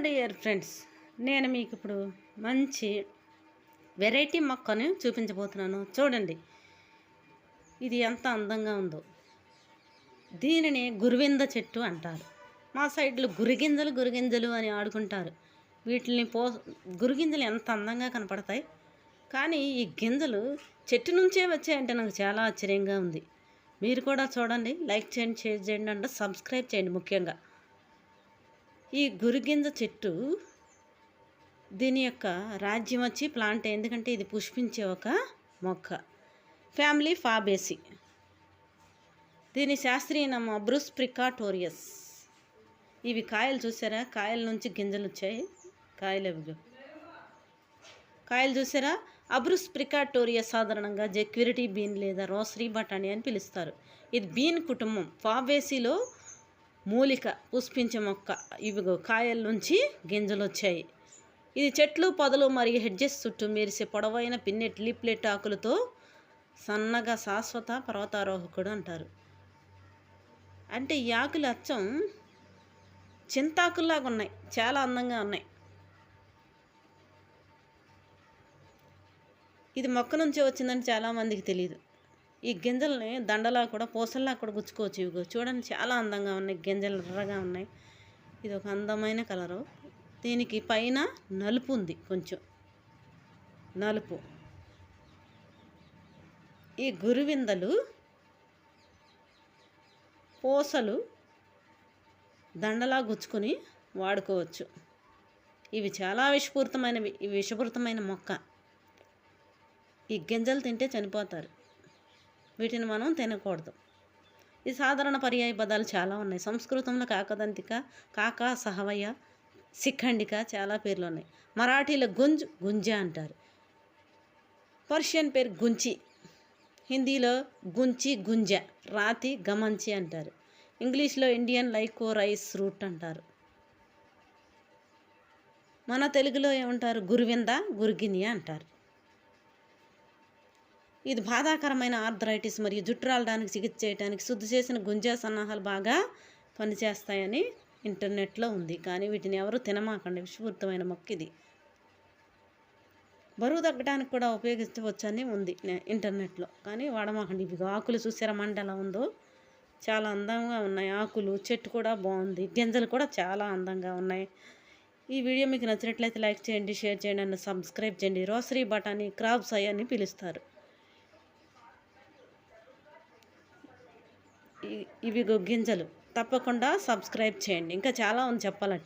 Dear friends, నేను మీకు ఇప్పుడు మంచి వెరైటీ మొక్కను చూపించబోతున్నాను. చూడండి, ఇది ఎంత అందంగా ఉందో. దీనిని గురువింద చెట్టు అంటారు. మా సైడ్లో గురిగింజలు అని ఆడుకుంటారు. వీటిని గురిగింజలు ఎంత అందంగా కనపడతాయి. కానీ ఈ గింజలు చెట్టు నుంచే వచ్చాయంటే నాకు చాలా ఆశ్చర్యంగా ఉంది. మీరు కూడా చూడండి, లైక్ చేయండి, షేర్ చేయండి అంటే సబ్స్క్రైబ్ చేయండి. ముఖ్యంగా ఈ గురిగింజ చెట్టు దీని యొక్క రాజ్యం వచ్చి ప్లాంట్, ఎందుకంటే ఇది పుష్పించే ఒక మొక్క. Family Fabaceae. దీని శాస్త్రీయ నామం అబ్రూస్ ప్రికాటోరియస్. ఇవి కాయలు చూసారా, కాయల నుంచి గింజలు వచ్చాయి. కాయలు చూసారా. అబ్రూస్ ప్రికాటోరియస్ సాధారణంగా జెక్విరిటీ బీన్ లేదా రోసరీ బటానీ అని పిలుస్తారు. ఇది బీన్ కుటుంబం. ఫాబేసీలో మూలిక పుష్పించే మొక్క. ఇవిగో కాయల నుంచి గింజలు వచ్చాయి. ఇది చెట్లు, పొదలు మరియు హెడ్జెస్ చుట్టూ మెరిసే పొడవైన పిన్నెట్ లీప్లెట్ ఆకులతో సన్నగా శాశ్వత పర్వతారోహకుడు అంటారు. అంటే ఈ ఆకులు అచ్చం చింతాకుల్లాగా ఉన్నాయి, చాలా అందంగా ఉన్నాయి. ఇది మొక్క నుంచే వచ్చిందని చాలామందికి తెలియదు. ఈ గింజల్ని దండలా కూడా, పూసల్లా కూడా గుచ్చుకోవచ్చు. ఇవి చూడండి, చాలా అందంగా ఉన్నాయి. గింజలు ఎర్రగా ఉన్నాయి. ఇది ఒక అందమైన కలరు. దీనికి పైన నలుపు ఉంది, కొంచెం నలుపు. ఈ గురువిందలు పూసలు దండలా గుచ్చుకొని వాడుకోవచ్చు. ఇవి చాలా విషపూరితమైనవి. ఇవి విషపూరితమైన మొక్క. ఈ గింజలు తింటే చనిపోతారు. వీటిని మనం తినకూడదు. ఈ సాధారణ పర్యాయ పదాలు చాలా ఉన్నాయి. సంస్కృతంలో కాకదంతిక, కాకా, సహవయ, శిఖండిక చాలా పేర్లు ఉన్నాయి. మరాఠీలో గుంజ అంటారు. పర్షియన్ పేరు గుంచి. హిందీలో గుంచి, గుంజ, రాతి, గమంచి అంటారు. ఇంగ్లీష్లో ఇండియన్ లైకో రైస్ రూట్ అంటారు. మన తెలుగులో ఏమంటారు? గురువింద, గురిగినియ అంటారు. ఇది బాధాకరమైన ఆర్థరైటిస్ మరియు జుట్టు రాలడానికి చికిత్స చేయడానికి శుద్ధి చేసిన గుంజా సన్నాహాలు బాగా పనిచేస్తాయని ఇంటర్నెట్లో ఉంది. కానీ వీటిని ఎవరు తినమాకండి. విషపూరితమైన మొక్క ఇది. బరువు తగ్గడానికి కూడా ఉపయోగించవచ్చని ఉంది ఇంటర్నెట్లో, కానీ వాడమాకండి. ఇవి ఆకులు చూసారా, మంట ఎలా ఉందో, చాలా అందంగా ఉన్నాయి. ఆకులు, చెట్టు కూడా బాగుంది. గింజలు కూడా చాలా అందంగా ఉన్నాయి. ఈ వీడియో మీకు నచ్చినట్లయితే లైక్ చేయండి, షేర్ చేయండి అండ్ సబ్స్క్రైబ్ చేయండి. రోసరీ బటానీ, క్రాబ్స్ ఐ అని పిలుస్తారు. ఇవి గింజలు. తప్పకుండా సబ్స్క్రైబ్ చేయండి. ఇంకా చాలా ఉంది చెప్పాలంటే.